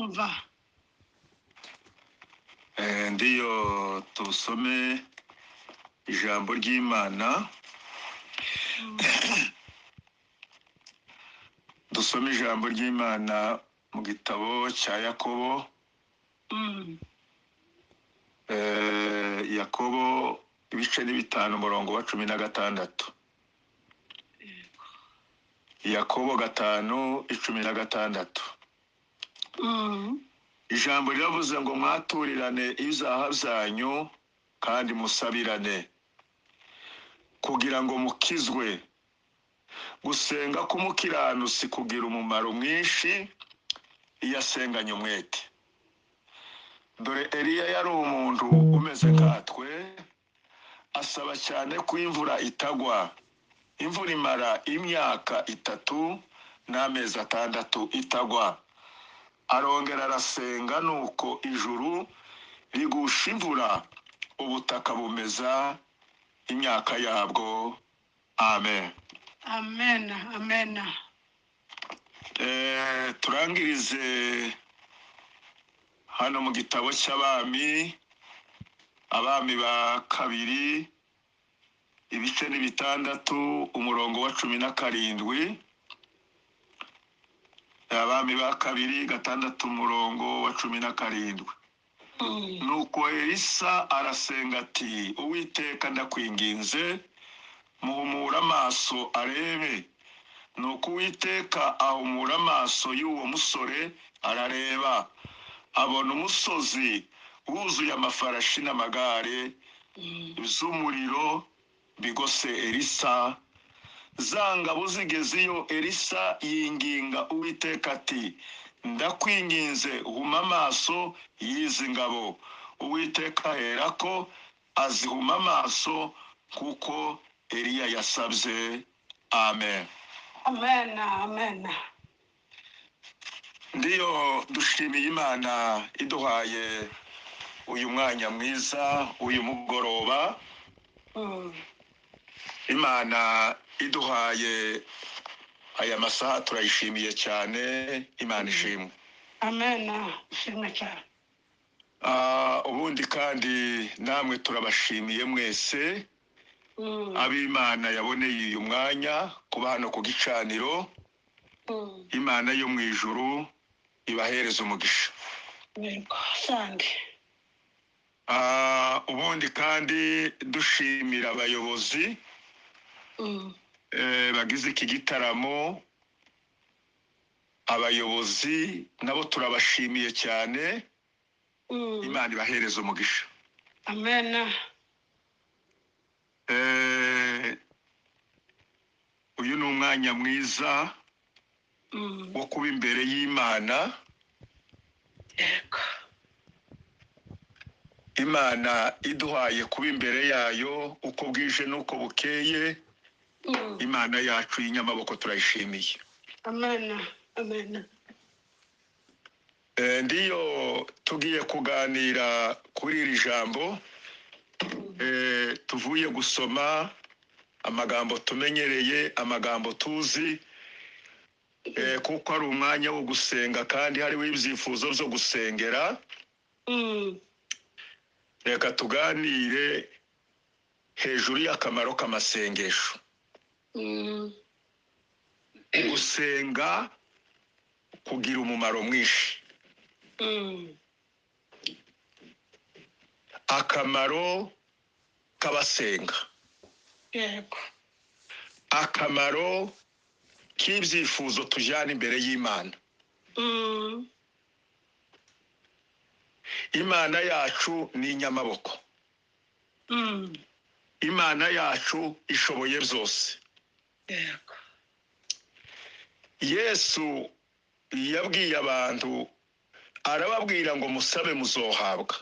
ndakumva. Ndiyo tusome ijambo ry'Imana. Dusome ijambo ry'Imana mu gitabo cya Yakobo. Yakobo ibice ni 5 umurongo wa 16. Yakobo 5:16. Ijambo riravuze ngo mwaturirane ibyaha byanyu kandi musabirane kugira ngo mukizwe. Gusenga k'umukiranutsi kugira umumaro mwinshi iyo asenganye umwete. Dore Eliya yari umuntu umeze nkatwe, asaba cyane ko imvura itagwa. Imvura imara imyaka 3 n'amezi 6 itagwa. Arongera arasenga, nuko ijuru rigusha imvura, ubutaka bumeza imyaka yabwo. Amen. Amen. Amen. Turangirize hano mu gitabo cy'Abami, Abami ba kabiri ibice ni 6 umurongo wa 17. Abami ba kabiri 6 umurongo wa 17. Nuko Elisa arasenga ati, Uwiteka ndakwinginze muhumura amaso arebe. Nuko Uwiteka ahumura amaso y'uwo musore, arareba, abona umusozi wuzuye amafarashi n'amagare z'umuriro bigose Elisa. Za ngabo zigezeyo, Elisa yinginga Uwiteka ati, ndakwinginze huma amaso y'izi ngabo. Uwiteka herako azihuma amaso kuko Eliya yasabye. Amen. Amen. Amen. Ndiyo dushimiye Imana iduhaye uyu mwanya mwiza, uyu mugoroba. Imana iduhaye aya masaha turayishimiye cyane. Imana ishimwe. Amen. Ishimwe cyane. Ubundi kandi namwe turabashimiye mwese ab'Imana yaboneye uyu mwanya kuba hano ku gicaniro. Imana yo mu ijuru ibahereza umugisha. Yego, sande. Ubundi kandi dushimira abayobozi bagize iki gitaramo. Abayobozi nabo turabashimiye cyane. Imana ibahereza umugisha. Amen. Uyu ni umwanya mwiza wo kuba imbere y'Imana. Yego. Imana iduhaye kuba imbere yayo uko bwije n'uko bukeye. Imana yacu y'inyamaboko turayishimiye. Amen. Amen. Ndiyo tugiye kuganira kuri iri jambo. Tuvuye gusoma amagambo tumenyereye, amagambo tuzi, kuko ari umwanya wo gusenga kandi hariho ibyifuzo byo gusengera. Reka tuganire hejuru y'akamaro k'amasengesho. Gusenga kugira umumaro mwinshi. Akamaro k'abasenga. Yego. Akamaro k'ibyifuzo tujyana imbere y'Imana. Imana yacu ni inyamaboko. Imana yacu ishoboye byose. Yego. Yesu yabwiye abantu, arababwira ngo musabe muzohabwa.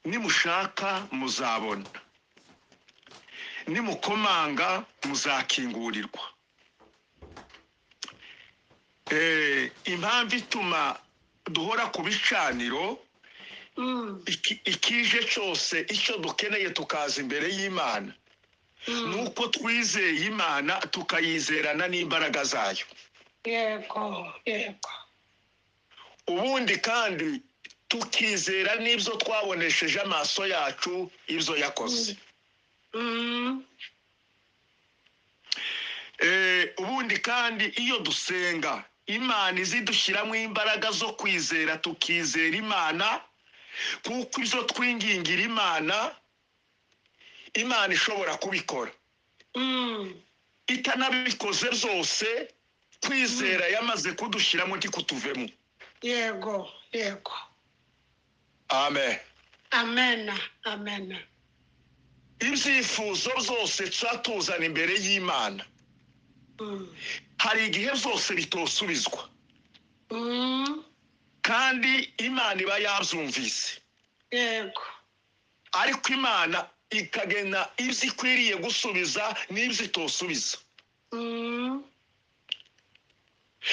Nimushaka muzabona. Nimukomanga muzakingurirwa. Impamvu ituma duhora ku bicaniro, ikije cyose icyo dukeneye tukaza imbere y'Imana, nuko twizeye Imana tukayizerana n'imbaraga zayo. Yego, yego. ubundi kandi tukizera n'ibyo twabonesheje amaso yacu ibyo yakoze. Ubundi kandi iyo dusenga Imana izidushyiramo imbaraga zo kwizera, tukizera Imana, kuko ibyo twingingira Imana ishobora kubikora. Itanabikoze byose, kwizera yamaze kudushyiramo ntikutuvemo. Yego, yego. Amen. Amen, amen. Ibyifuzo byose tuzana imbere y'Imana, hari igihe byose bitosubizwa, kandi Imana iba yabyumvise. Yego. Ariko Imana ikagena ibyo ikwiriye gusubiza n'ibyo itosubiza.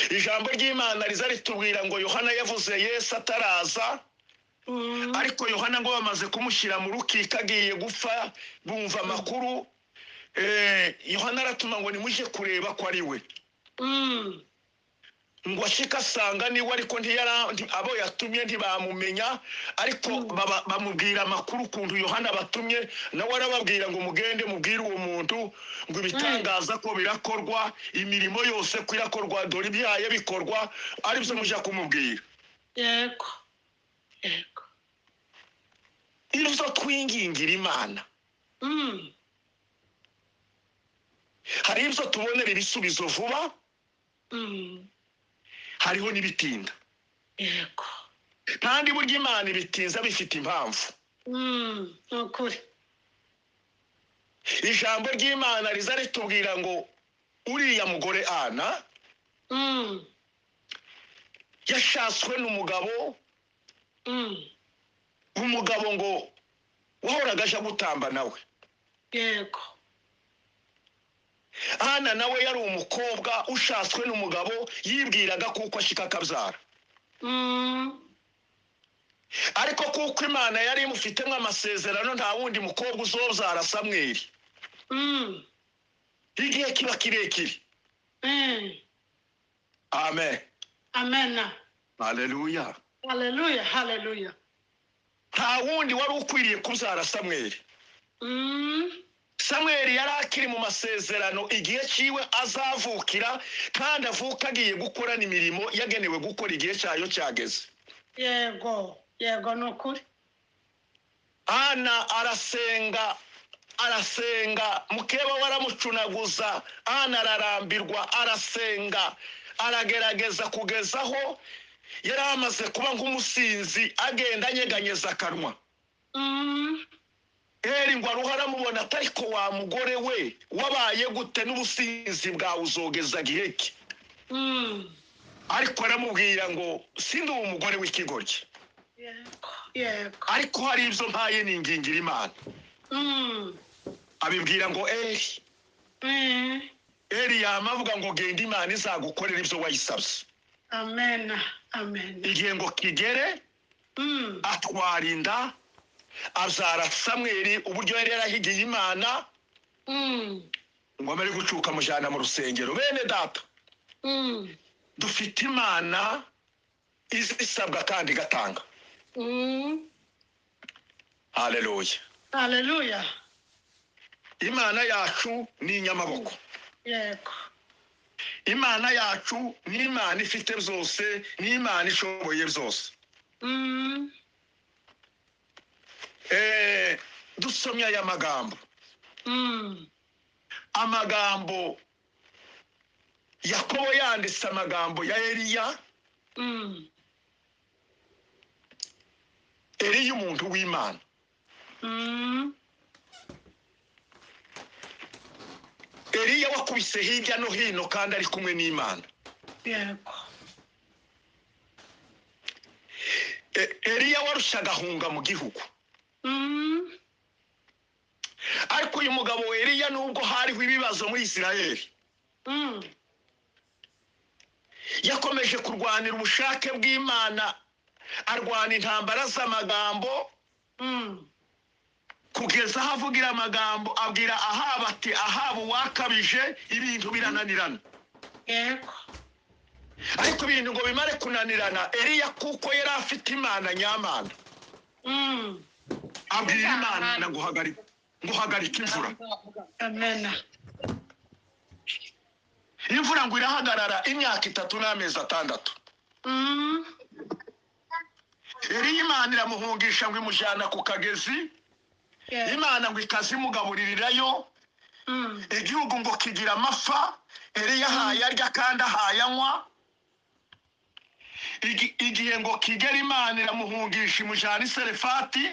Ijambo ry'Imana riza ritubwira ngo Yohana yavuze Yesu ataraza, ariko Yohana ngo bamaze kumushyira mu rukiko agiye gupfa, bumva amakuru. Yohana aratuma ngo nimuje kureba ko ari we. Ngo ashika asanga niwe, ariko abo yatumye ntibamumenya, ariko bamubwira amakuru ukuntu Yohana batumye, nawe arababwira ngo mugende mubwire uwo muntu ngo ibitangaza ko birakorwa, imirimo yose ko irakorwa, dore ibyaye bikorwa, aribyo mujya kumubwira. Yego, yego. Ibyo twingingira Imana, hari ibyo tubonera ibisubizo vuba, hariho n'ibitinda. Yego. Kandi burya Imana ibitinza bifite impamvu. Ukuri. Ijambo ry'Imana riza ritubwira ngo uriya mugore Ana yashatswe n'umugabo, umugabo ngo wahoraga aje gutamba nawe. Yego. Ana nawe yari umukobwa ushatswe n'umugabo, yibwiraga kuko ashika akabyara. Ariko kuko Imana yari imufitemo amasezerano, nta wundi mukobwa uzobyara Samweli. Igihe kiba kirekire. Amen. Amen. Haleluya. Haleluya, haleluya. Nta wundi wari ukwiriye kubyara Samweli. Samweli yari akiri mu masezerano, igihe cyiwe azavukira, kandi avuka agiye gukora n'imirimo yagenewe gukora igihe cyayo cyageze. Yego, yego, ni ukuri. Ana arasenga, mukeba waramucunaguza. Ana ararambirwa, arasenga, aragerageza kugezaho yari amaze kuba nk'umusinzi, agenda anyeganyeza akanwa. Ngo aruha aramubona, atariko wa mugore we, wabaye gute n'ubusinzi bwawe uzogeza gihe ki? Ariko aramubwira ngo sindi umugore w'ikigoryi. Yego, yego. Ariko hari ibyo mpaye ningingira Imana. Abibwira ngo Eli yamavuga ngo genda Imana izagukorera ibyo wayisabye. Amen, amen. Igihe ngo kigere, atwara inda, abyara Samweli, uburyo yari yarahigiye Imana, ngo amare gucuka mujana mu rusengero. Bene data, dufite Imana izisabwa kandi igatanga. Haleluya. Haleluya. Imana yacu ni inyamaboko. Yego. Imana yacu ni Imana ifite byose, ni Imana ishoboye byose. Dusomye aya magambo. Amagambo Yakobo yanditse amagambo ya Eliya. Eliya umuntu w'Imana. Eliya wakubise hirya no hino kandi ari kumwe n'Imana. Yego. Eliya warushaga ahunga mu gihugu. Ariko uyu mugabo Eliya, nubwo hariho ibibazo muri Isirayeli, yakomeje kurwanira ubushake bw'Imana, arwana intambara z'amagambo, kugeza aho avugira amagambo, abwira Ahabu ati, Ahabu wakabije, ibintu birananirana. Yego. ariko ibintu ngo bimare kunanirana Eliya kuko yari afite Imana nyamana abwira Imana guhagarika imvura. Amen. Imvura ngo irahagarara imyaka 3 n'amezi 6. Eliya Imana iramuhungisha ngo imujyana ku kagezi. Imana ngo ikazimugaburirirayo. Igihugu ngo kigira amafa. Eliya hayarya kandi hayanywa. Igihe ngo kigera Imana iramuhungisha imujyana i Serefati.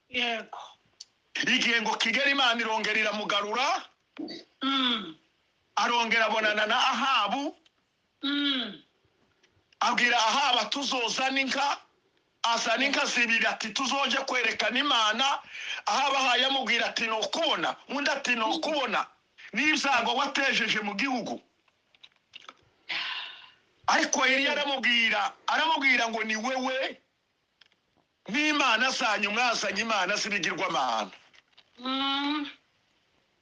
Yego. Igihe ngo kigera Imana irongera iramugarura. Arongera abonana na Ahabu. Abwira Ahabu tuzozana inka. Azana inka zibiri ati tuzoje kwerekana Imana. Ahabu yamubwira ati no kubona. Undi ati no kubona. N'ibyago watejeje mu gihugu. Ariko Eliya aramubwira ngo ni wewe n'Imana zanyu mwazanye Imana zibigirwamana.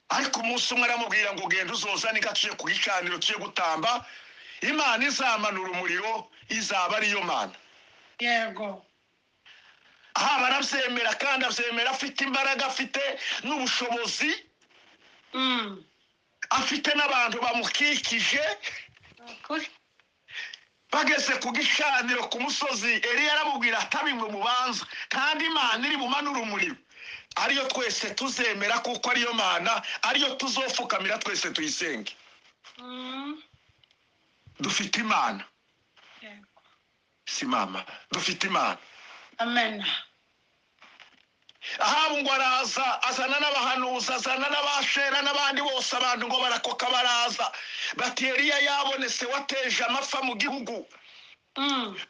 Ariko umunsi umwe aramubwira ngo genda uzozane inka tuje ku gicaniro cyo gutamba. Imana izamanura umuriro izaba ariyo Mana. Yego. Aha barabyemera kandi abyemera afite imbaraga afite n'ubushobozi. Afite n'abantu bamukikije. Bageze ku gicaniro ku musozi Eliya aramubwira atabimwe mubanza kandi Imana iri bumanura umuriro. Ariyo twese tuzemera kuko ariyo Mana, ariyo tuzofukamira twese tuyisenge. Dufite Imana. Si mama, dufite Imana. Amen. Ahabu ngo araza azana n'abahanuza azana n'abashera n'abandi bose abantu ngo barakoka baraza bati Eliya yabonetse wateje amafa mu gihugu.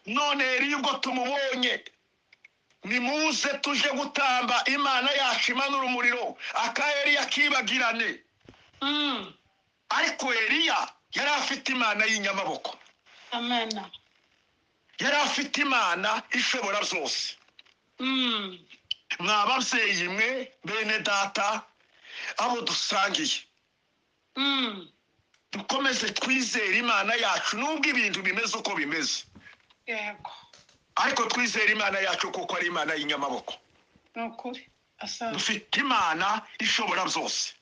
None Eliya ubwo tumubonye nimuze tuje gutamba Imana yacu imanura umuriro aka Eliya kibagirane. Ariko Eliya yari afite Imana y'inyamaboko. Amen. Yari afite Imana ishobora byose. Mwababyeyi mwe bene data abo dusangiye. Dukomeze twizere Imana yacu nubwo ibintu bimeze uko bimeze. Yego. Ariko twizere Imana yacu kuko ari Imana y'inyamaboko. Nukuri. Asante. Dufite Imana ishobora byose.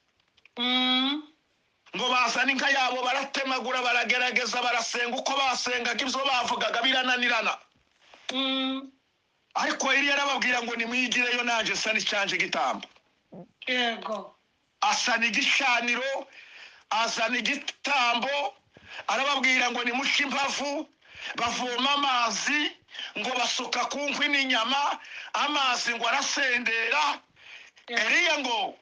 Ngo bazana inka yabo baratemagura baragerageza barasenga uko basengaga ibyo bavugaga birananirana. Ariko Eliya arababwira ngo nimwigireyo nanje sa n'icanje gitambo. Yego. Asana igishaniro azana igitambo arababwira ngo nimushe impavu bavoma amazi ngo basuka ku nkwi n'inyama amazi ngo arasendera. Eliya ngo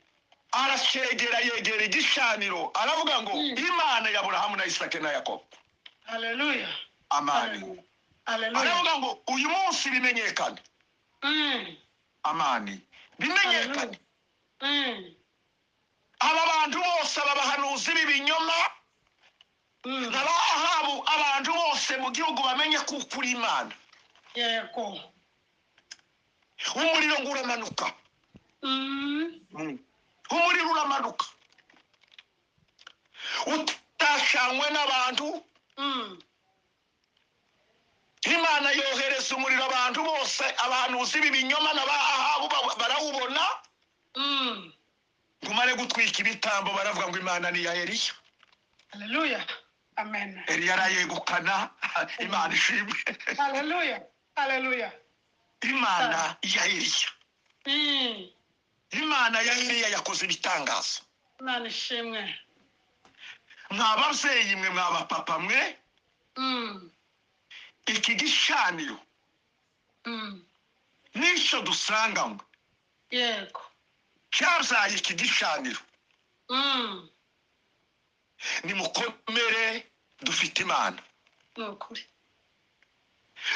arashegera yegera igishaniro aravuga ngo Imana ya Aburahamu na Isaka na Yakobo. Haleluya. Amani. Haleluya. Aravuga ngo uyu munsi bimenyekane. Amani. Bimenyekane. Aba bantu bose abahanuzi b'ibinyoma n'Ahabu abantu bose mu gihugu bamenye ko ukuri Imana. Yego. Umuriro ngo uramanuka. Umuriro uramanuka. Utashanywe n'abantu. Imana yohereza umuriro abantu bose abahanuzi b'ibinyoma n'Ahabu barawubona. Ngumare gutwika ibitambo baravuga ngo Imana ni ya Eliya. Haleluya. Amen. Eliya arayegukana Imana ishimwe. Haleluya. Haleluya. Imana ya Eliya. Imana ya Eliya yakoze ibitangazo. Imana ishimwe. Mwababyeyi mwe mwabapapa mwe. Iki gishaniro. Nisho dusanganywe. Yego. Cyabyaye iki gishaniro. Nimukomere dufite Imana. Nukuri.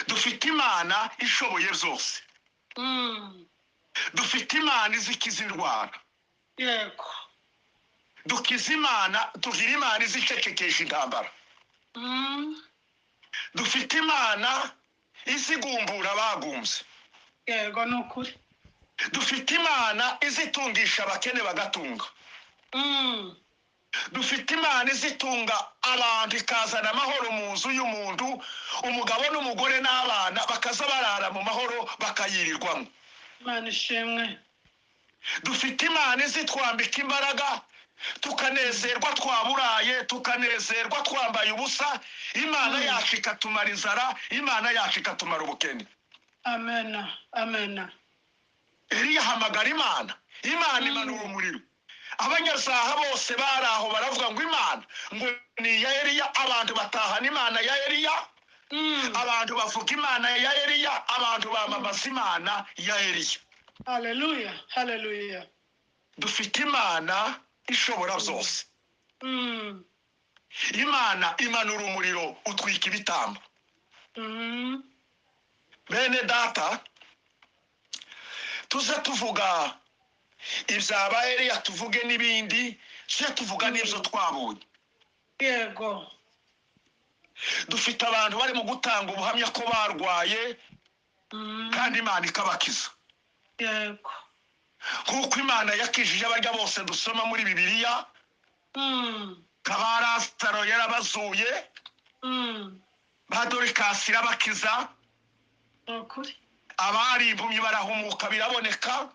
Dufite Imana ishoboye byose. Dufite Imana izikiza indwara. Yego. Dukiza Imana tugira Imana izicecekesha intambara. Dufite Imana izigumbura abagumbye. Yego nukuri. Dufite Imana izitungisha abakene bagatunga. dufite imana izitunga abantu ikazana amahoro mu nzu y'umuntu, umugabo n'umugore n'abana bakaza barara mu mahoro bakayirirwamo. Imana ishimwe. Dufite imana izitwambika imbaraga tukanezerwa twaburaye, tukanezerwa twambaye ubusa. Imana yacu ikatumara inzara, imana yacu ikatumara ubukene. Amen. Amen. Eliya ahamagara imana, imana imanura umuriro. Abanyazaha bose bari aho baravuga ngo imana ngo ni iya Eliya. Abantu batahana imana ya Eliya, abantu bavuga imana ya Eliya, abantu bamamaza imana ya Eliya. Hallelujah. Hallelujah. Dufite imana ishobora byose. Imana imanura umuriro utwika ibitambo. Bene data, tuze tuvuga ibya Eliya, tuvuge n'ibindi, tuze tuvuga n'ibyo twabonye. Yego. Dufite abantu bari mu gutanga ubuhamya ko barwaye kandi imana ikabakiza. Yego. Kuko imana yakijije abarya bose dusoma muri Bibiliya. Kabarasitaro yarabazuye, ba Dorikasi irabakiza, Ukuri. abari impumyi barahumuka biraboneka.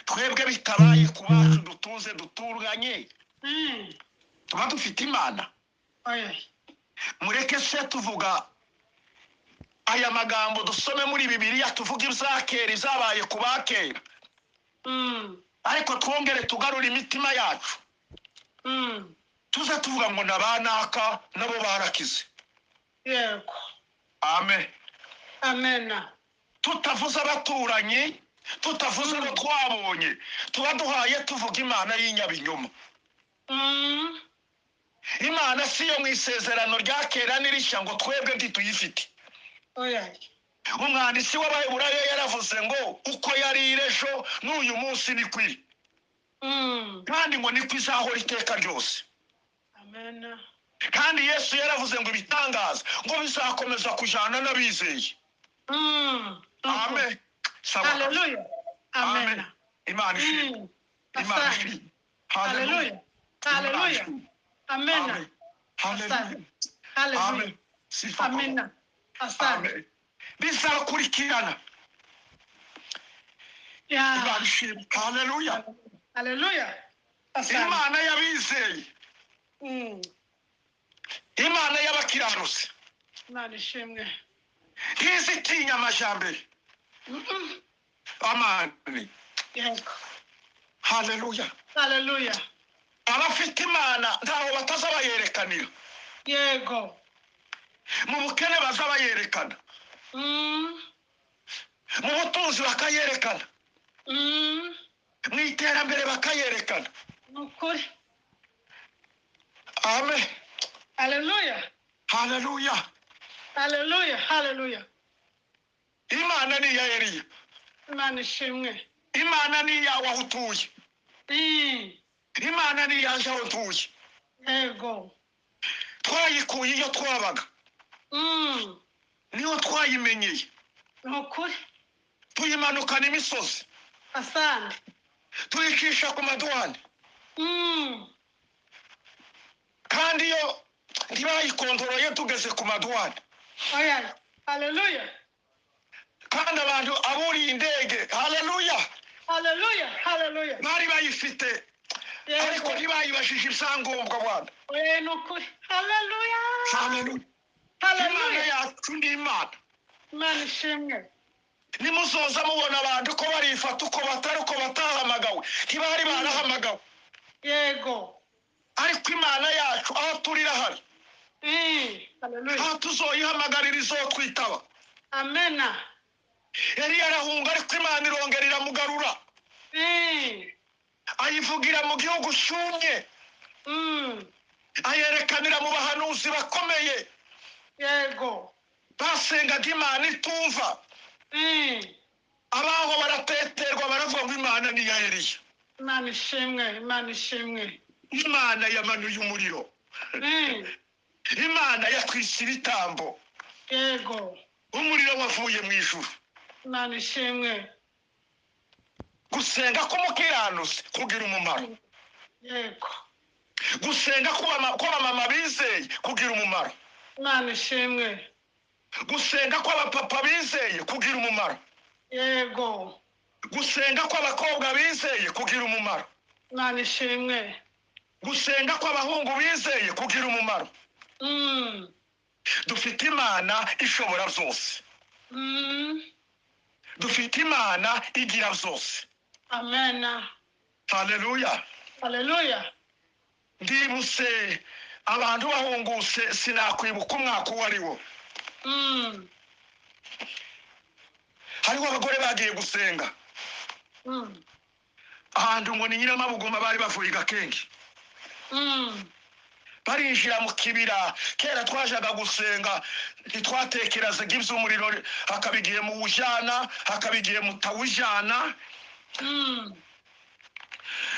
Twebwe bitabaye ku bacu dutuze duturanye, tuba dufite imana. Oya. Mureke se tuvuga aya magambo dusome muri Bibiliya, tuvuga ibya kera izabaye ku bakera, ariko twongere tugarura imitima yacu. Tuze tuvuga ngo nabanaka nabo barakize. Yego. Amen. Amen. Tutavuze abaturanyi, tutavuze abo twabonye, tuba duhaye tuvuga imana y'inyabinyoma. Imana si yo mu isezerano rya kera n'irishya ngo twebwe ntituyifite. Oya. Umwanditsi w'Abaheburayo yaravuze ngo uko yari ejo n'uyu munsi ni kwiri, kandi ngo niko izahora iteka ryose. Amen. Kandi Yesu yaravuze ngo ibitangaza ngo bizakomeza kujana n'abizeye. Amen. Hallelujah. Amen. Imana ishimwe. Imana ishimwe. Hallelujah. Hallelujah. Amen. Hallelujah. Hallelujah. Sifa. Amen. Amen. Bizakurikirana. Imana ishimwe. Hallelujah. Hallelujah. Imana y'abizeye. Imana y'abakiranutsi. Imana ishimwe. Ntizitinya amajambere. Amani. Yego. Hallelujah. Hallelujah. Abafite imana ntaho batazabayerekanira. Yego. Mu bukene bazabayerekana, mu butunzi bakayerekana, mu iterambere bakayerekana. Ukuri. Amen. Hallelujah. Hallelujah. Hallelujah. Hallelujah. Imana ni iya Eliya. Imana ishimwe. Imana ni iyawe aho utuye. Imana ni iyanjye aho utuye. Yego. Twayikuye iyo twabaga, niyo twayimenyeye. Ukuri. Tuyimanukana imisozi, Asante. tuyicisha ku maduhane, kandi iyo ntibayikontoroye tugeze ku maduhane. Oya. Hallelujah. Kandi abantu aburiye indege, haleluya, Hallelujah. Hallelujah. bari bayifite ariko ntibayibashije ibyangombwa bwana. Oya, ni ukuri. Hallelujah. Haleluya. Imana Hallelujah. yacu ni Imana. Imana ishimwe. Nimuzoza mubona abantu ko barifata uko batari, uko batahamagawe, ntibari barahamagawe. Yego. Ariko Imana yacu aho turi irahari. Hallelujah. Aho tuzoyihamagarira izotwitaba. Amen. Eliya arahunga ariko Imana irongera iramugarura, ayivugira mu gihugu cyumye, ayerekanira mu bahanuzi bakomeye. Yego. Basengaga Imana itumva, abaho barateterwa baravuga ngo Imana ni iya Eliya. Imana ishimwe. Imana ishimwe. Imana yamanuye umuriro, Imana yatwise ibitambo, Yego. umuriro wavuye mu ijuru. Imana ishimwe. Gusenga k'umukiranutsi kugira umumaro. yego gusenga kw'abamama bizeye kugira umumaro, Imana ishimwe gusenga kw'abapapa bizeye kugira umumaro, yego gusenga kw'abakobwa bizeye kugira umumaro, Imana ishimwe gusenga kw'abahungu bizeye kugira umumaro. Dufite Imana ishobora byose, dufite Imana igira byose. amena Haleluya. haleluya Ndibutse abantu bahungutse, sinakwibuka umwaka uwo ari wo. Hariho abagore bagiye gusenga ahantu ngo ni Nyiramabuguma, bari bavuye i Gakenge, barinjira mu kibira. Kera twajaga gusenga ntitwatekerezaga iby'umuriro, hakaba igihe mu wujana, hakaba igihe mutawujana.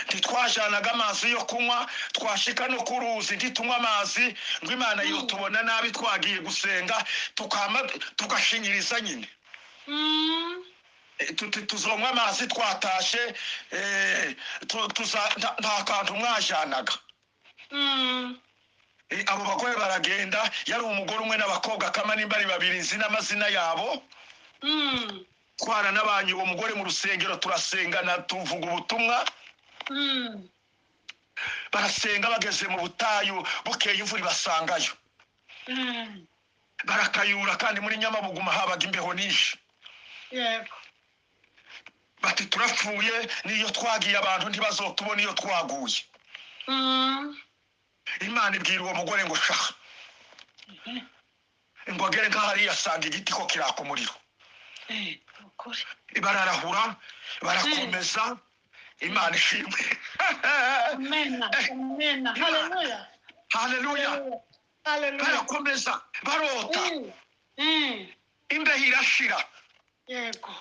Ntitwajanaga amazi yo kunywa, twashika no ku ruzi ntitunywa amazi ngo Imana yo tubona nabi twagiye gusenga, tugashinyiriza nyine. Tuzonywa amazi twatashe, nta kantu mwajanaga. Abo bagore baragenda, yari umugore umwe n'abakobwa kama nimba ari babiri, nzi n'amazina yabo. Twaranabanye uwo mugore mu rusengero, turasengana tuvuga ubutumwa. Barasenga, bageze mu butayu, bukeye imvura ibasangayo, barakayura, kandi muri Nyamabuguma habaga imbeho nyinshi. yego Bati turapfuye, niyo twagiye abantu ntibazotubona iyo twaguye. Imana ibwira uwo mugore ngo shaha, ngo agere nk'ahariya asanga igiti ko kiraka umuriro. ukuri Bararahura, barakomeza. Imana ishimwe. amena amena haleluya Haleluya. haleluya Barakomeza, barota, imbeho irashira. yego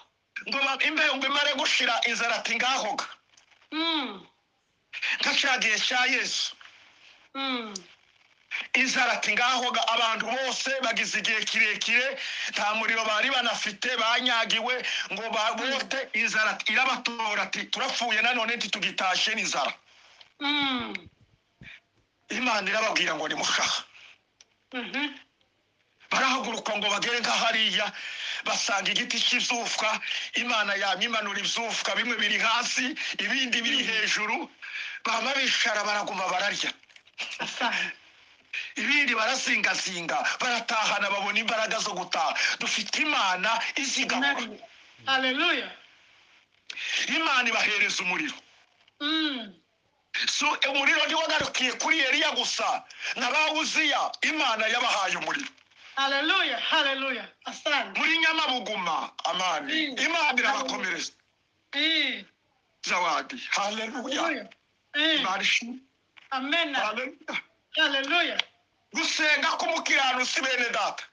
Ngo imbeho ngo imare gushira, inzara ati ngahoga. Nka cya gihe cya Yesu, inzara ati ngahoga. Abantu bose bagize igihe kirekire nta muriro bari banafite, banyagiwe ngo babote. Inzara irabatora ati turapfuye nanone ntitugitashe n'inzara. Imana irababwira ngo nimushaha. Barahaguruka ngo bagere nk'ahariya, basanga igiti cy'izufwa. Imana yamimanura ibyufwa, bimwe biri hasi ibindi biri hejuru. Bama bishara, baraguma bararya. Ibindi barazingazinga, baratahana, babona imbaraga zo gutaha. Dufite Imana izigama. haleluya Imana ibahereza umuriro. So umuriro ntiwagarukiye kuri Eliya gusa, na ba Uziya Imana yabahaye umuriro. haleluya haleluya asante Muri Nyamabuguma, amani, Imana irabakomereza zawadi. Haleluya. Imana ishimwe. amena Haleluya. haleluya Gusenga k'umukiranutsi bene data,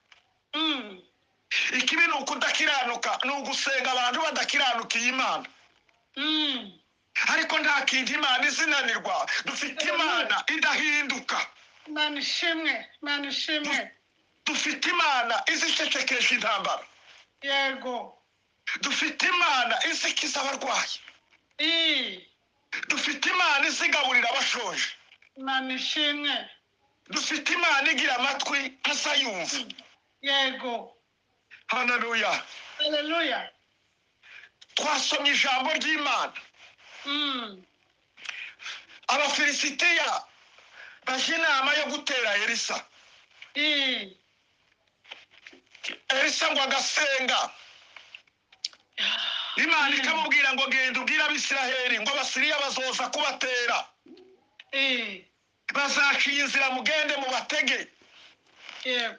ikibi ni ukudakiranuka, ni ugusenga abantu badakiranukiye Imana. Ariko nta kintu Imana izinanirwa. Dufite Imana idahinduka, Imana ishimwe Imana ishimwe dufite Imana izicecekesha intambara, yego dufite Imana izikiza abarwayi, dufite Imana izigaburira abashonje, Imana ishimwe dufite Imana igira amatwi azayumva. yego Haleluya. haleluya Twasomye ijambo ry'Imana. Abafilisitiya baje inama yo gutera Elisa. Elisa ngo agasenga, Imana ikamubwira ngo genda ubwire Abisiraheli ngo Abasiriya bazoza kubatera, bazaciye inzira, mugende mubatege. yego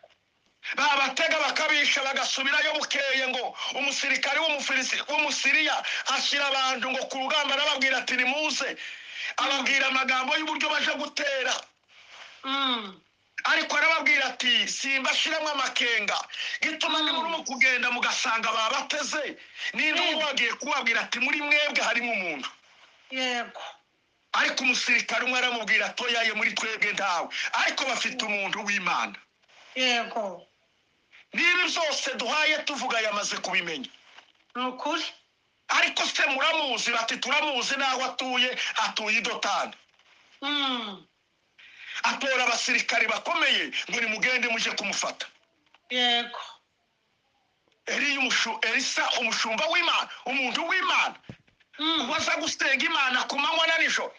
Babatega bakabisha, bagasubirayo bukeye. Ngo umusirikari w'Umusiriya ashyira abantu ngo ku rugamba, arababwira ati nimuze. Ababwira amagambo y'uburyo baje gutera, ariko arababwira ati simbashiramo amakenga. Gituma nimurimo kugenda mugasanga babateze, ninde wagiye kubabwira ati muri mwebwe harimo umuntu. yego Ariko umusirikari umwe aramubwira atoyaye muri twebwe ntawe, ariko bafite umuntu w'Imana. yego Niba byose duhaye tuvuga yamaze kubimenya. ni ukuri Ariko se muramuzi? Bati turamuzi, naho atuye i Dotani. atora abasirikare bakomeye ngo nimugende muje kumufata. Yego. Elisa umushumba w'Imana, umuntu w'Imana ubaza gusenga Imana ku manywa na nijoro.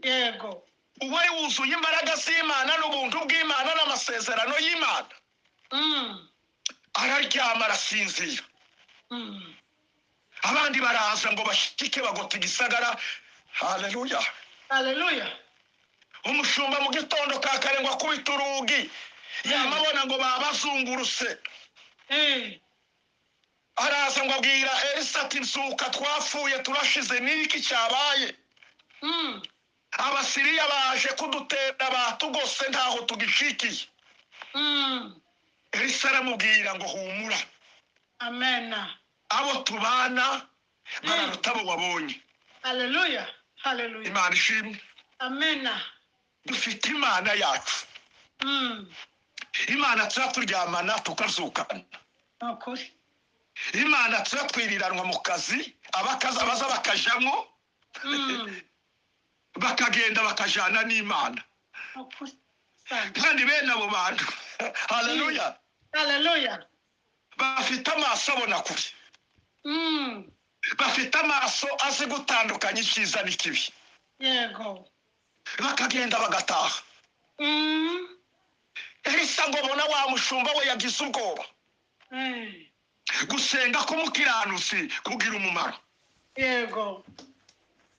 Yego. Uwari wuzuye imbaraga z'Imana n'ubuntu bw'Imana n'amasezerano y'Imana. Araryama arasinzira. Abandi baraza ngo bashike bagota igisagara. Haleluya. Haleluya. Umushumba mu gitondo ka kare ngo akubita urugi, yamabona ngo babazunguruse. Araza ngo abwira Elisa ati nsuka twapfuye turashize n'iki cyabaye. Abasiriya baje kudutera batugose ntaho tugishikiye. Elisa aramubwira ngo humura. Amena. Abo tubana bararuta abo wabonye. Haleluya. Haleluya. Imana ishimwe. Amena. Dufite Imana yacu. Imana turaturyamana tukazukana. Ukuri. Imana turatwiriranwa mu kazi, abakaza baza bakajamwo bakagenda bakajana n'Imana. Ukuri. Kandi bene abo bantu haleluya. Haleluya. Bafite amaso abona kure. Bafite amaso azi gutandukanya icyiza n'ikibi. Yego. Bakagenda bagataha. Elisa ngo bona wa mushumba we yagize ubwoba. Gusenga k'umukiranutsi kugira umumaro. Yego.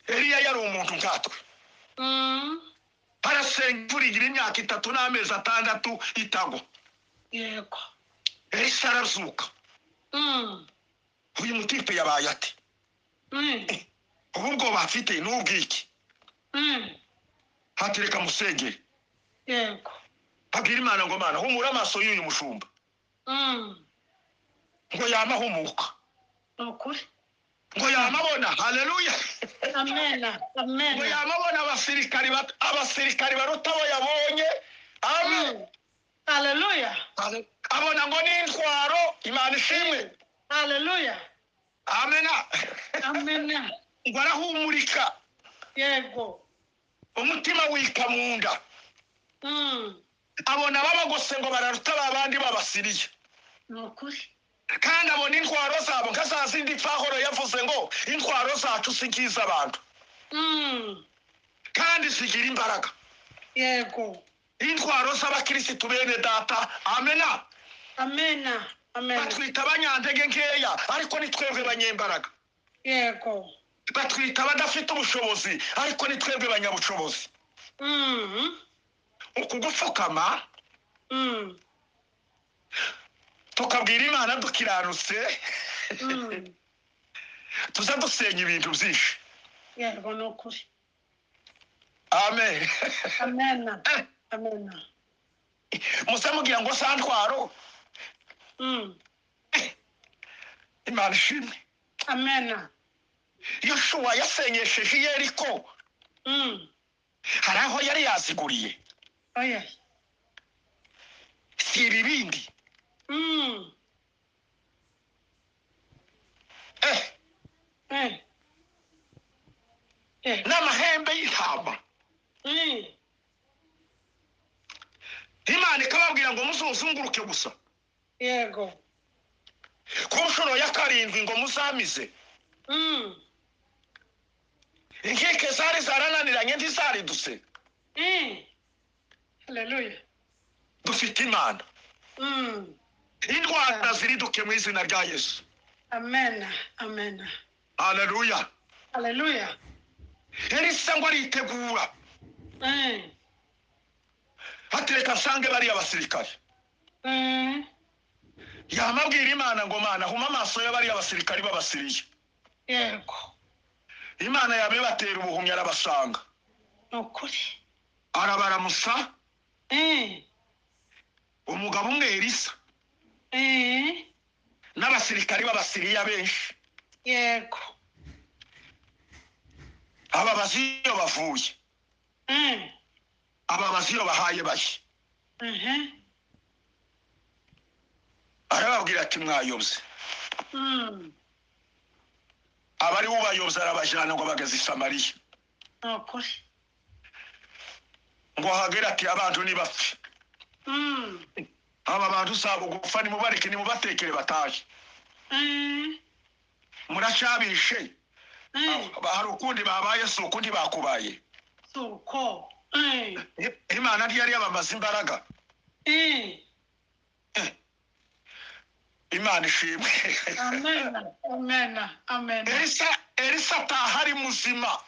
Eliya yari umuntu nkatwe. Arasenga imvura igira imyaka 3 n'amezi 6 itagwa. Yego. Elisa arazuka. Uyu mutipe yabaye ati. Ubwo bafite n'ubwiki. Hatereka musengere. Yego. Abwira Imana ngo Mana humura amaso y'uyu mushumba. Ngo yamahumuka. Ukuri. Ngo yamabona. Haleluya. Amena. Amena. Ngo yamabona abasirikari baruta abo yabonye. Amen. Haleluya. Abona ngo n'intwaro. Imana ishimwe. Haleluya. Amena. Amena. Ngo arahumurika. Yego. Umutima wika mu nda. Abona babagose ngo bararuta abandi b'Abasiriya. Ukuri. Kandi abona intwaro zabo nkazazindi Pawulo yavuze ngo intwaro zacu sikiza abantu. Kandi zigira imbaraga. Yego. Intwaro z'abakirisitu bene data. Amena. Amena. Amena. Batwita abanyantege nkeya ariko ni twebwe banyembaraga. Yego. Batwita abadafite ubushobozi ariko ni twebwe banyabushobozi. Ukugupfukama tukabwira Imana dukiranutse tuza dusenya ibintu byinshi. Yego n'ukuri. Amen. Amena. Amena. Musamugira ngo santwaro. Imana ishimwe. Amena. Yoshua yasenyesheje Yeriko. Hari aho yari yaziguriye. Oya. Si ibibindi. N'amahembe y'intama. Imana ikababwira ngo muzuzunguruke gusa. Yego. Ku nshuro ya 7 ngo muzamize. Inkike zari zarananiranye ntizariduse. Haleluya. Dufite Imana. Indwara ziriduke mu izina rya Yesu. Amena. Amena. Haleluya. Haleluya. Elisa ngo aritegura. Hatereka nsange bari abasirikare. Yamabwira Imana ngo Mana huma amaso y'abari abasirikare b'Abasiriya. Yego. Imana yabe batera ubuhumya arabasanga. Ukuri. Arabaramusa. Umugabo umwe Elisa. N'abasirikare b'Abasiriya benshi. Yego. Aba baziyo bavuye. Aba baziyo bahaye bashi. Arababwira ati mwayobye. Abari ubayobye arabajana ngo bageze i Samariya. Ukuri. ngo hagera ati abantu nibapfe. Aba bantu sabo gupfa nimubareke nimubatekere bataje. Muracabishe. Hari ukundi babaye so ukundi bakubaye. Suko. Imana ntiyari yabamaze imbaraga. Imana ishimwe. Amen. Amen. Amen. Elisa atahari muzima.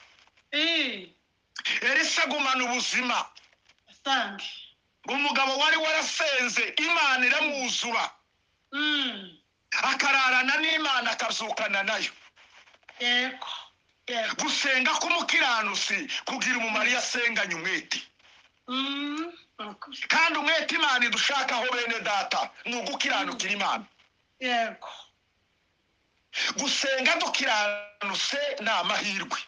Elisa agumana ubuzima. Asante. Umugabo wari warasenze Imana iramwuzura. Akararana n'Imana akazukana nayo. Yego. Yego. Gusenga k'umukiranusi kugira umumaro iyo asenganye umwete. Kandi umwete Imana idushakaho bene data ni ugukiranukira Imana. Yego. Gusenga dukiranuse ni amahirwe.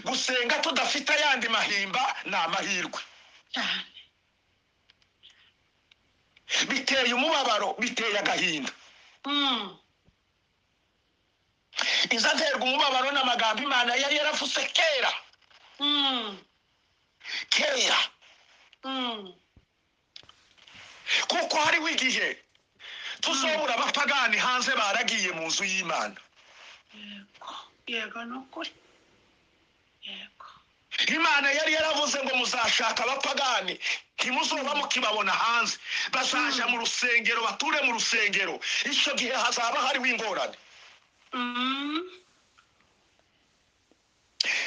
Gusenga tudafite ayandi mahimba ni amahirwe. Biteye umubabaro, biteye agahinda. Izaterwa umubabaro n'amagambo Imana yari yaravuze kera. Kera. Kuko hariho igihe tuzobura abapagani hanze baragiye mu nzu y'Imana. Yego. Yego nukuri. Yego. Imana yari yaravuze ngo muzashaka abapagani ntimuzoba mukibabona hanze. Bazaja mu rusengero bature mu rusengero. Icyo gihe hazaba hariho ingorane.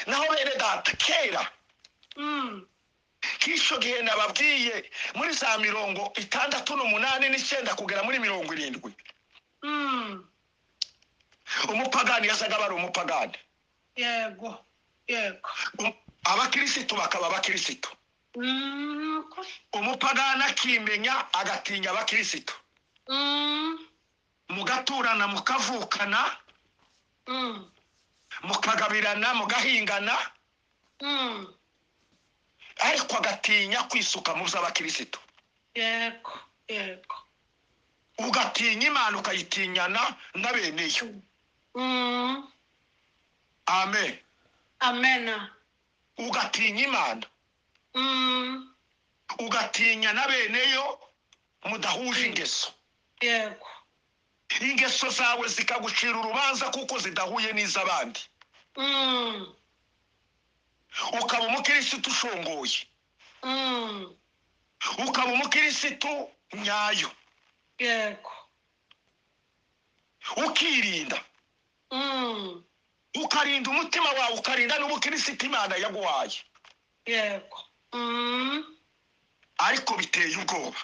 Naho bene data kera k'icyo gihe nababwiye muri za 68 n'ikenda kugera muri 70. Umupagani yasaga bari umupagani. Yego. Yego. Abakirisitu bakaba abakirisitu. Umupagani akimenya agatinya abakirisitu. Mugaturana mukavukana. Mukagabirana mugahingana. Ariko agatinya kwisuka mu by'abakirisitu. Yego. Yego. Ugatinya Imana ukayitinyana na beneyo. Amen. Amen. Ugatinya Imana. Ugatinya na beneyo mudahuje ingeso. Yego. Ingeso zawe zikagucira urubanza kuko zidahuye n'iz'abandi. Ukaba umukirisitu ushongoye. Ukaba umukirisitu nyayo. Yego. Ukirinda. Ukarinda umutima wawe ukarinda n'ubukirisitu Imana yaguhaye. Yego. Ariko biteye ubwoba.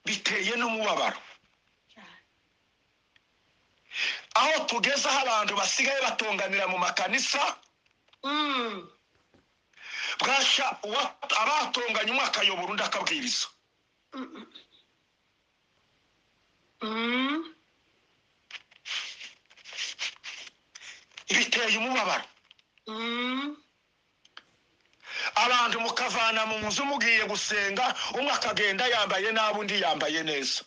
Biteye n'umubabaro. Aho tugeze aho abantu basigaye batonganira mu makanisa. Bwasha abatonganya umwe akayobora undi akabwiriza. Biteye umubabaro. Abantu mukavana mu nzu mugiye gusenga umwe akagenda yambaye nabi undi yambaye neza.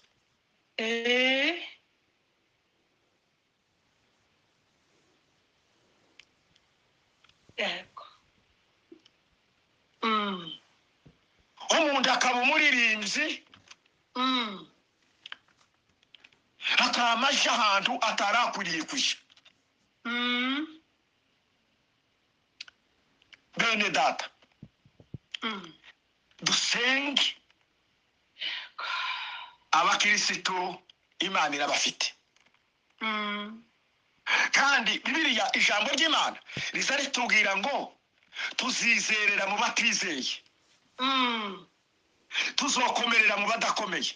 Yego. Umuntu akaba umuririmbyi. Akamaje ahantu atarakwiriye kujya. Bene data. Dusenge. Abakirisitu Imana irabafite. Kandi Bibiliya ijambo ry'Imana riza ritubwira ngo tuzizerera mu batizeye. Tuzokomerera mu badakomeye.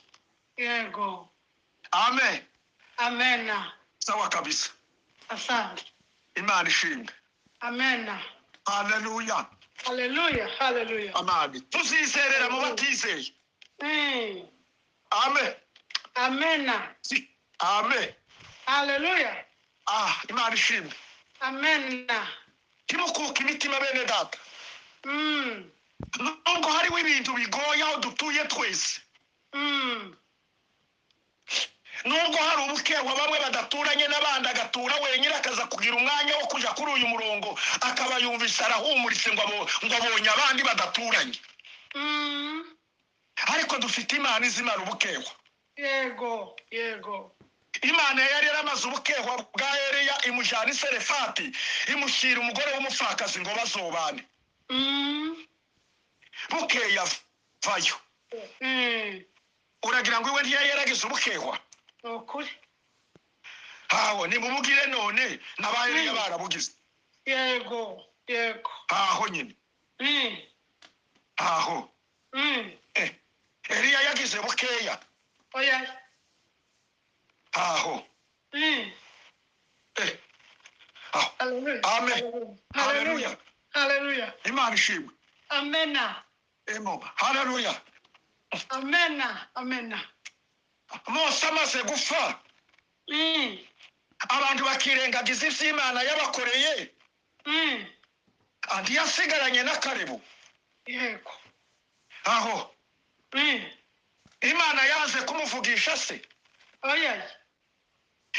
Yego. Amen. Amen. Sawa kabisa. Asante. Imana ishimwe. Amen. Hallelujah. Hallelujah. Hallelujah. Amen. Tuzizerera mu batizeye. Amen. Amen. Amen. Hallelujah. Imana ishimwe. Amen. Timukuka imitima bene data. Nubwo hariho ibintu bigoye aho dutuye twese. nubwo hari ubukehwa bamwe badaturanye n'abandi agatura wenyine akaza kugira umwanya wo kuja kuri uyu murongo akaba yumvise arahumuritse ngo abonye abandi badaturanye. Ariko dufite Imana izimara ubukehwa. Yego, yego. Imana yari yaramaze ubukehwa bwa Eliya imujana i Serefati imushyira umugore w'umupfakazi ngo bazobane. Bukeye avayo. Uragira ngo iwe ntiyari yaragize ubukehwa? Ukuri. Aho nimumubwire none n'aba Eliya barabugize. Yego, yego. Aho nyine. Aho. Eliya yagize bukeya. Oya. Aho. Aho. Hallelujah. Amen. Hallelujah. Hallelujah. Imana ishimwe. Amena. Emoba. Hallelujah. Amena. Amena. Mose amaze gupfa abantu bakirengagiza ivyo Imana yabakoreye andi yasigaranye na Kalebu. Yego. Aho. Imana yaze kumuvugisha se. Oya.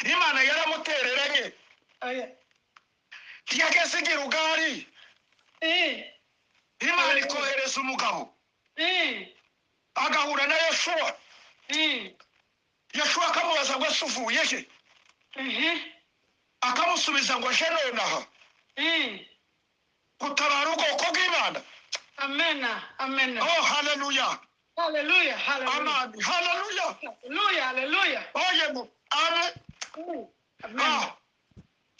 Imana yaramutereranye. Oya. Ntiyageze i Gilugari. Imana ikohereza umugabo agahura na Yoshuwa. Yoshuwa akamubaza ngo ese uvuye he? Akamusubiza ngo aje nonaha gutabara ubwoko bw'Imana. Amena. Amena. Oh, hallelujah. Hallelujah. Hallelujah. Amen. Hallelujah. Hallelujah. Hallelujah. Oh, yebo. Amen. Amen.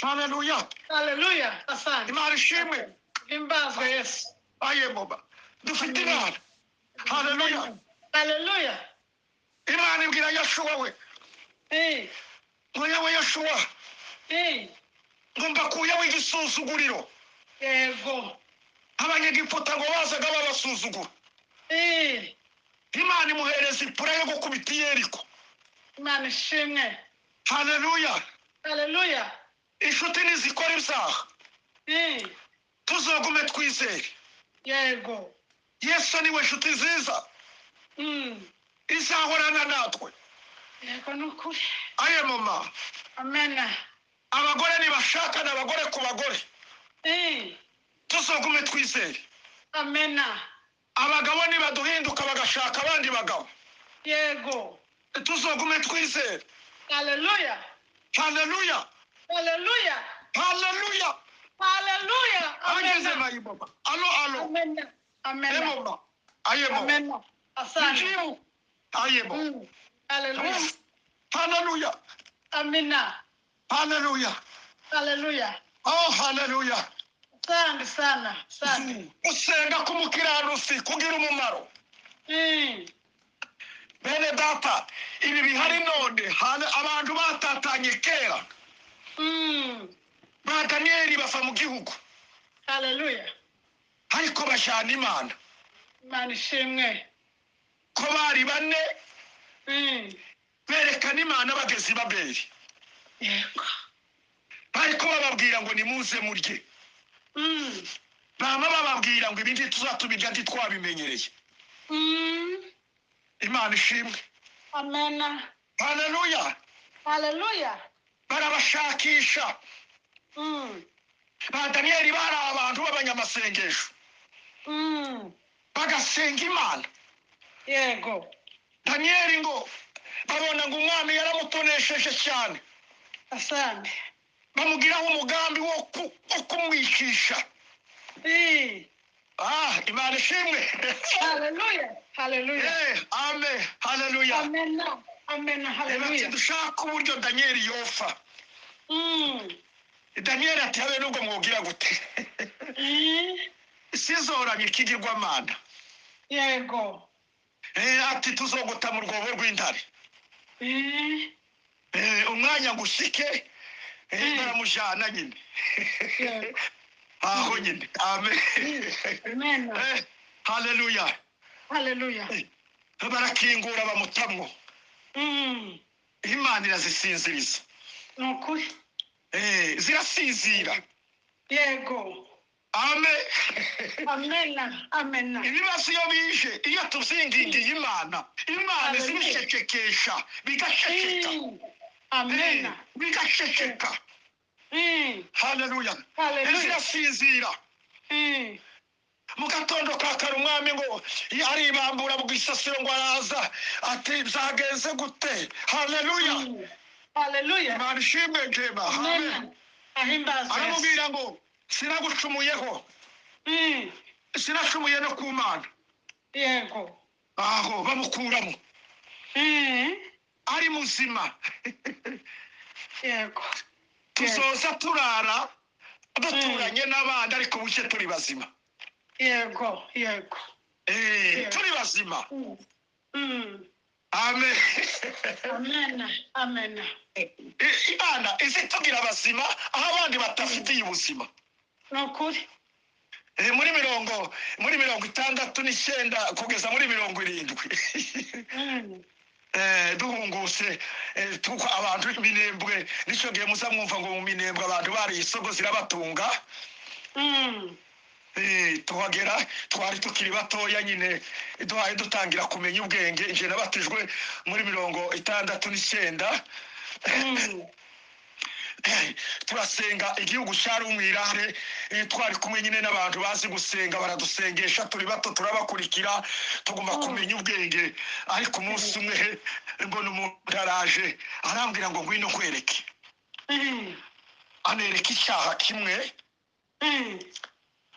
Hallelujah. Hallelujah. Asante. Imana ishimwe. Himbazwe Yesu. Ayebo. Dufite Imana. Hallelujah. Hallelujah. Imana ibwira Yoshuwa we. Ngo yewe Yoshuwa. Ngo mbakuyeho igisuzuguriro. Yego. Abanyegiputa ngo bazaga babasuzugura. Imana imuhereza ipura yo gukubita i Yeriko. Imana ishimwe. Hallelujah. Hallelujah. Inshuti nizikora ibyaha tuzogume twizere. Yego. Yesu niwe nshuti nziza izahorana natwe. Yego nukuri. Aye mama. Amena. Abagore nibashakana abagore ku bagore tuzogume twizere. Amena. Abagabo nibaduhinduka bagashaka abandi bagabo Yego. tuzogume twizere. Hallelujah. Hallelujah. Hallelujah. Hallelujah. Hallelujah. Ageze Amena. mayi mama. Alo. Amena. Amena. Mama. Aye mama. Amena. Asante. Aye mama. Hallelujah. Hallelujah. Amena. Hallelujah. Hallelujah. Oh, hallelujah. Asante sana. Asante. Usenga kumukiranusi kugira umumaro. Bene data, ibi bihari none abantu batatanye kera. Ba Daniyeli bava mu gihugu. Hallelujah. Ariko bashana Imana. Imana ishimwe. Ko bari bane berekana Imana bageze i Babeli. Yego. Ariko bababwira ngo nimuze murye. Bama bababwira ngo ibindi tuzatubirya ntitwabimenyereye. Imana ishimwe. Amena. Hallelujah. Hallelujah. Barabashakisha. Ba Daniyeli bari abantu b'abanyamasengesho. Bagasenga Imana. Yego. Daniyeli ngo babona ngo umwami yaramutonesheje cyane. Asante. Bamugiraho umugambi wo kumwicisha. Imana ishimwe. Hallelujah. Hallelujah. Amen. Hallelujah. Amena. Amena. Hallelujah. Dushaka uburyo Daniyeli yofa. Daniyeli ati habe nubwo mwogira gute. Sizoranye ikigirwamana. Yego. Ati tuzogota mu rwobo rw'intare. Umwanya ngushike baramujana nyine. Aho nyine. Amen. Amen. Hallelujah. Hallelujah. Barakingura bamutamwo. Imana irazisinziriza. Nukuri. Zirasinzira. Yego. amen Amen. ibibazo iyo bije iyo tuzingingiye imana izibicecekesha bigaceceka Amen. bigaceceka haleluya zirasinzira mu gatondo ka kare umwami ngo aribambura mu gisasiro ngo araza ati byagenze gute haleluya imana ishimwe njema amen aramubwira ngo sinagucumuyeho sinacumuye no ku mana Yego. aho bamukuramo ari muzima Yego. tuzoza turara duturanye n'abandi ariko buke turi bazima Yego. turi bazima amen Amen. imana izi tugira abazima aho abandi batafitiye ubuzima Nukuri. muri mirongo itandatu n'icyenda kugeza muri 70 duhunguse tuko abantu Minembwe nicyo gihe muza mwumva ngo mu Minembwe abantu bari isogo zirabatunga tuhagera twari tukiri batoya nyine duhaye dutangira kumenya ubwenge nje nabatijwe muri 69 turasenga igihugu cyari umwirare twari kumwe nyine n'abantu bazi gusenga baradusengesha turi bato turabakurikira tugomba kumenya ubwenge ariko umunsi umwe mbona umuntu araje arambwira ngo ngwino kwereke anereka icyaha kimwe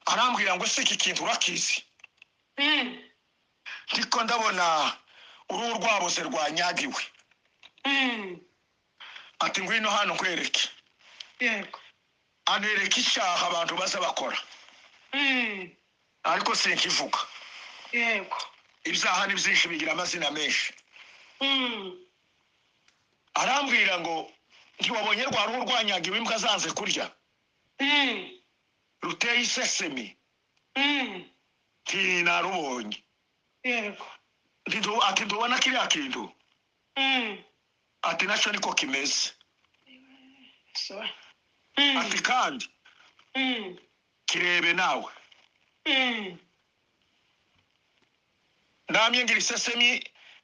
arambwira ngo se iki kintu urakizi ndiko ndabona uruhu rwaboze rwanyagiwe ati ngwino hano kwereke Yego. anereka icyaha abantu baza bakora ariko sinkivuga Yego. ibyaha ni byinshi bigira amazina menshi arambwira ngo ntiwabonye rwa ruhu rwanyagiwe imbwa zanze kurya ruteye isesemi ntinarubonye Yego. ati ndubona kiriya kintu ati nacyo niko kimeze ati kandi kirebe nawe namye ngira isesemi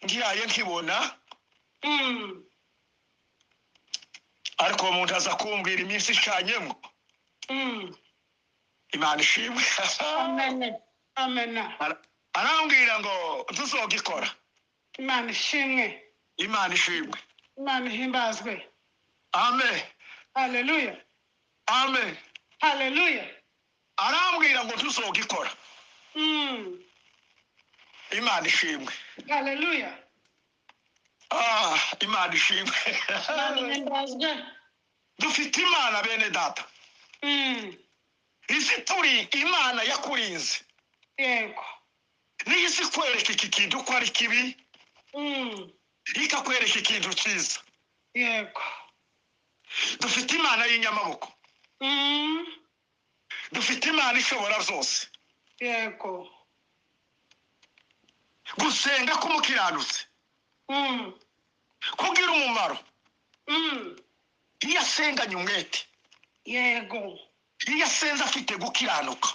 ngihaye nkibona ariko uwo muntu aza kumbwira iminsi icanyemo imana ishimwe Amen. arambwira ngo tuzogikora Imana ishimwe. imana ishimwe Imana ihimbazwe. amen Haleluya. amen Haleluya. arambwira ngo tuzogikora imana ishimwe Haleluya. imana ishimwe Imana ihimbazwe. dufite imana bene data izi turi imana yakurinze Yego. niyo izi kwereka iki kintu ko ari kibi ikakwereka ikintu cyiza Yego. dufite imana y'inyamaboko dufite imana ishobora byose Yego. gusenga k'umukiranutsi kugira umumaro iyo asenganye umwete Yego. iyo asenze afite gukiranuka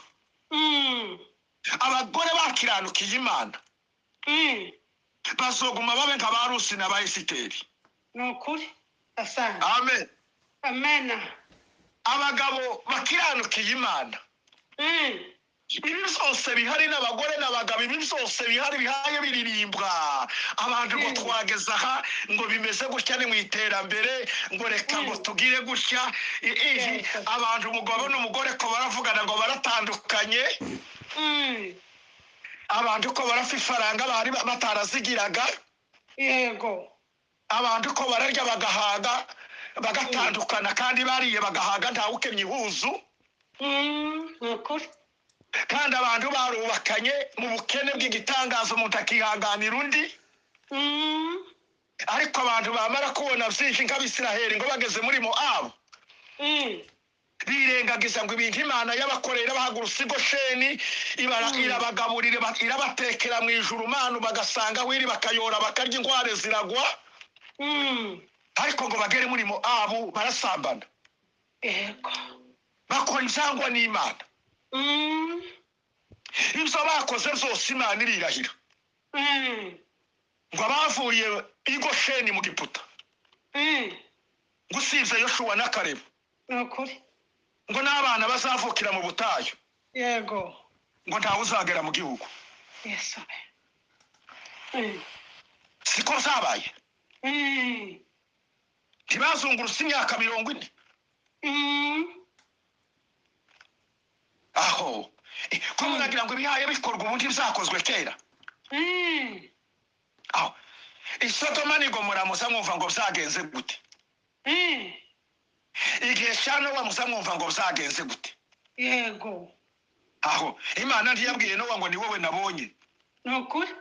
abagore bakiranukiye imana bazoguma babe nka ba Rusi na ba Esiteri Nukuri. Asante. amen Amen. abagabo bakiranukiye imana ibi byose bihari n'abagore n'abagabo ibi byose bihari bihaye biririmbwa abantu ngo twageza aha ngo bimeze gutya ni mu iterambere ngo reka ngo tugire gutya abantu umugabo n'umugore ko baravugana ngo baratandukanye abantu ko barapfa ifaranga bari batarazigiraga Yego. abantu ko bararya bagahaga bagatandukana kandi bariye bagahaga ntawe ukemye ihuzu Nukuri. kandi abantu barubakanye mu bukene bw'igitangaza umuntu akihanganira undi ariko abantu bamara kubona byinshi nk'abisiraheli ngo bageze muri Moabu birengagiza ngo ibintu imana y'abakorera bahagurutse i Gosheni irabagaburira irabatekera mu ijuru manu bagasanga wiri bakayora bakarya ingware ziragwa ariko ngo bagere muri Moabu barasambana Yego. bakora ibyangwa n'imana ibyo bakoze byose imana irirahira ngo abavuye i Gosheni mu Giputa ngo usibye Yoshuwa na Kalebu nukuri ngo n'abana bazavukira mu butayu yego ngo ntawe uzagera mu gihugu. yesu siko zabaye ntibazungurutse imyaka 40. aho ko muragira ngo ibihaye bikorwa ubundi byakozwe kera. aho Isodoma ni Gomora musa mwumva ngo byagenze gute? igihe cya Nowa musa mwumva ngo byagenze gute? yego aho Imana ntiyabwiye Nowa ngo ni wowe nabonye. nukuri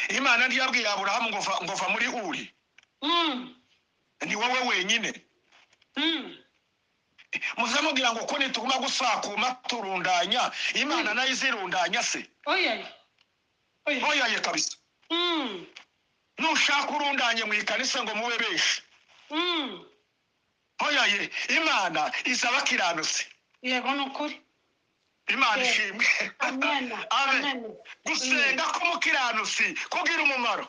Imana ntiyabwiye Aburahamu ngo va muri Uri. ni wowe wenyine. muzamubwira ngo ko nituguma gusakuma turundanya Imana nayo izirundanya se? oyaye kabisa. nushaka urundanye mu ikanisa ngo mube benshi. oyaye Imana izaba kiranutse. yego nukuri Imana ishimwe. amen amen. gusenga k'umukiranutsi kugira umumaro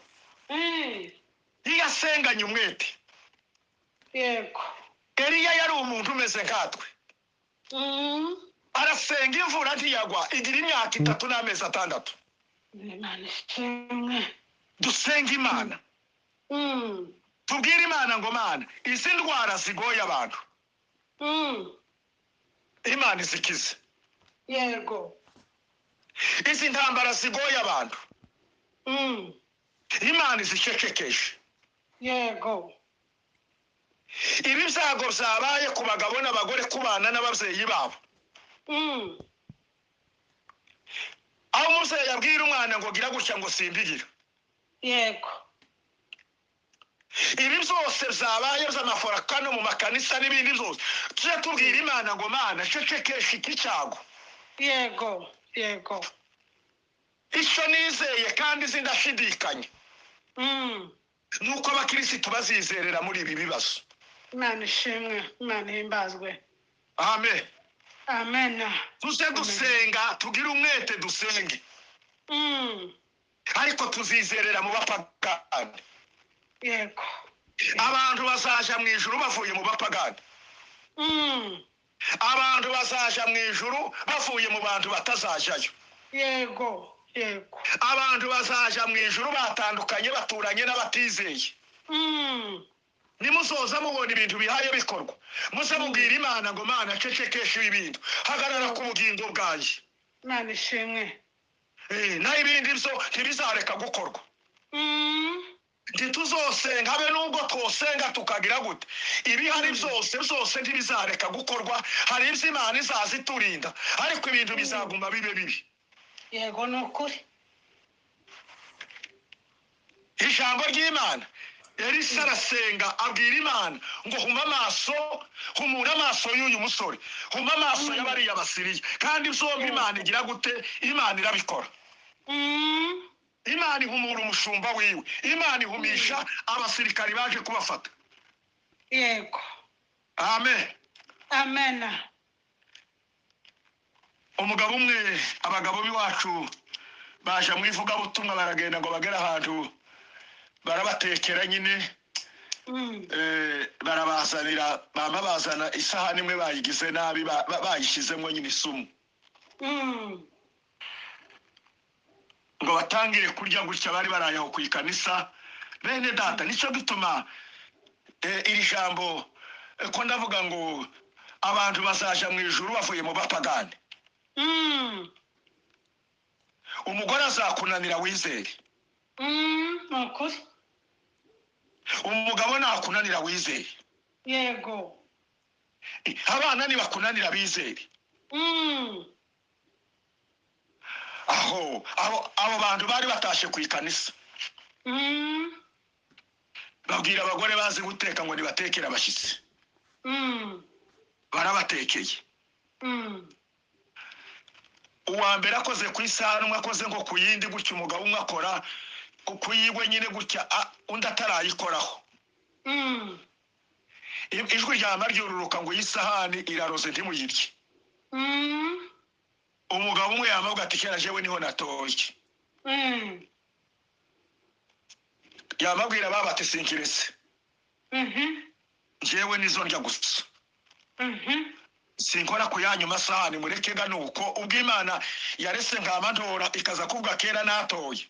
iyo asenganye umwete. yego Eliya yari umuntu umeze nkatwe. arasenga imvura ntiyagwa igira imyaka 3 n'amezi 6. Imana ishimwe dusenga Imana. tubwire Imana ngo Mana izi ndwara zigoye abantu Imana izikize. yego izi ntambara zigoye abantu Imana izicecekeshe. yego ibi byago byabaye ku bagabo n'abagore ku bana n'ababyeyi babo. aho umubyeyi yabwira umwana ngo gira gutya ngo simbigira. yego ibi byose byabaye by'amaforakano mu makanisa n'ibindi byose tujye tubwira Imana ngo Mana cecekesha iki cyago. yego yego icyo nizeye kandi zindashidikanya nuko abakirisitu bazizerera muri ibi bibazo. Imana ishimwe Imana ihimbazwe. amen. amen tuze dusenga tugire umwete dusenge ariko tuzizerera mu bapagani. yego abantu bazaja mu ijuru bavuye mu bapagani. abantu bazaja mu ijuru bavuye mu bantu batazajayo. yego yego abantu bazaja mu ijuru batandukanye baturanye n'abatizeye. nimuzoza mubona ibintu bihaye bikorwa muze mubwira Imana ngo Mana cecekesha ibintu hagarara ku bugingo bwanjye. Imana ishimwe naho ibindi byo ntibizareka gukorwa. ntituzosenga habe nubwo twosenga tukagira gute ibihari byose ntibizareka gukorwa. hari ibyo Imana izaziturinda ariko ibintu bizaguma bibe bibi. yego nukuri ijambo ry'Imana Elisa arasenga abwira Imana ngo humura amaso y'uyu musore huma amaso y'abariya Basiriya kandi byombi Imana igira gute? Imana irabikora. Imana ihumura umushumba wiwe. Imana ihumisha abasirikari baje kubafata. yego amen amen umugabo umwe abagabo biwacu baje mu ivugabutumwa baragenda ngo bagere ahantu barabatekera nyine barabazanira bazana isahani imwe bayigize nabi bayishizemo nyine isumu ngo batangire kurya gutya bari barayaho ku ikanisa. bene data nicyo gituma iri jambo ko ndavuga ngo abantu bazaja mu ijuru bavuye mu bapagani. umugore azakunanira wizere. nukuri umugabo nakunanira wizere. yego abana nibakunanira bizere. abo bantu bari batashe ku ikanisa babwira abagore bazi guteka ngo nibatekere abashyitsi. barabatekeye. uwa mbere akoze ku isahani umwe akoze ngo ku yindi gutya umugabo umwe akora ku yiwe nyine gutya undi atarayikoraho. ijwi ryama ryururuka ngo iyi sahani iraroze ntimuyirye. umugabo umwe yamavuga ati kera jewe niho natoye yamabwira baba ati sinkirese jewe nizo ndya gusa sinkora kuyanyu masahani mureke ganuko ubwo Imana yarese nkamantora ikaza kuvuga kera natoye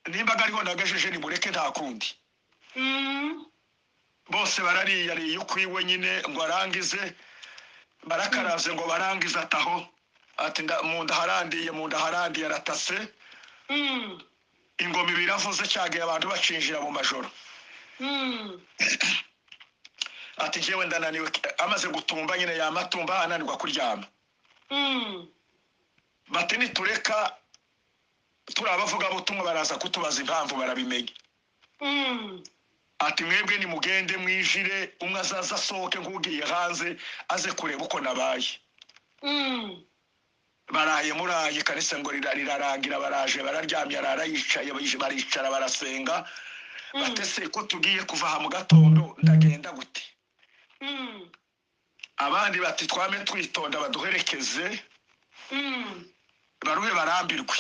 nimba gariho nagajeje ni mureke nta kundi bose barariyariye ukwiwe nyine ngo arangize barakaravye ngo barangize ataho ati mu nda harandiye aratase ingoma biravuze cyagiye abantu bacinjira mu majoro ati jewe ndananiwe amaze gutumba nyine yamatumba ananirwa kuryama bati nitureka turabavuga butumwa baraza kutubaza impamvu barabimenya ati mwebwe ni mugende mwijire umwe azaza asohoke nk'ugiye hanze aze kureba uko nabaye baraye muraye kanisa ngo rirarangira baraje bararyamye arara yicaye baricara barasenga batese ko tugiye kuva ha mu gatondo ndagenda gute abandi bati twame twitonda baduherekeze baruhe barambirwe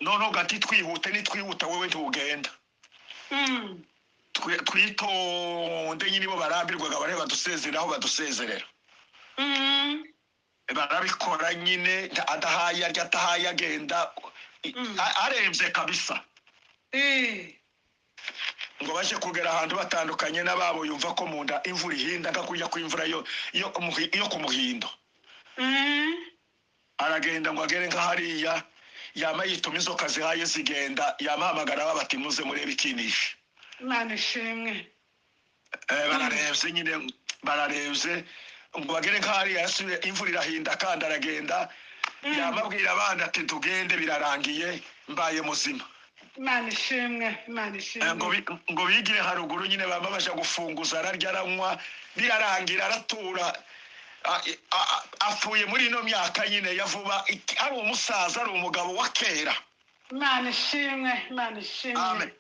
none gati twihute nitwihuta wewe ntugenda twitonde nyine bo barambirwaga bareba badusezeraho badusezerera barabikora nyine adahaye arya atahaye agenda aremvye kabisa ngo baje kugera ahantu batandukanye n'ababo yumva ko munda imvura ihinda ngakurya kw'imvura yo kumuhindo aragenda ngo agere nka hariya yama yituma inzoka zihaye zigenda yamahamagara babati muze murebe ikinisha Imana ishimwe bararevye nyine bararevye ngo bagere nka hariya yasubiye imvura irahinda kandi aragenda yamabwira abandi ati tugende birarangiye mbaye muzima Imana ishimwe ngo bigire haruguru nyine baba baje gufunguza ararya aranywa birarangira aratura apfuye muri ino myaka nyine yavuba ari umusaza ari umugabo wa kera Imana ishimwe amen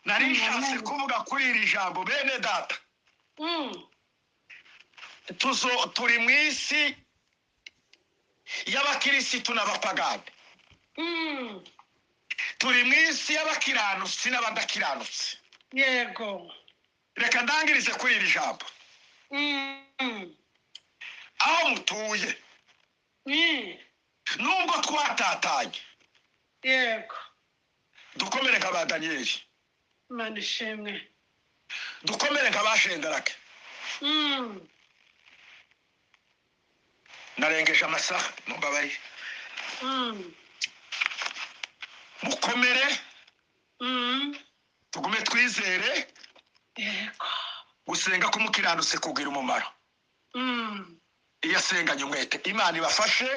nari nshatse kuvuga kuri iri jambo bene data turi mu isi y'abakirisitu n'abapagani turi mu isi y'abakiranutsi n'abadakiranutsi yego reka ndangirize kuri iri jambo aho mutuye nubwo twatatanye yego dukomere nk'aba Daniyeli Imana ishimwe dukomere nk'abashenderake narengeje amasaha mubabari mukomere tugume twizere yego gusenga k'umukiranutsi kugira umumaro iyo asenganye umwete Imana ibafashe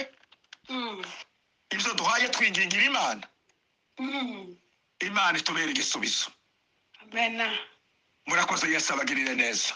ibyo duhaye twingingira Imana itubera igisubizo amen murakoze Yesu abagirire neza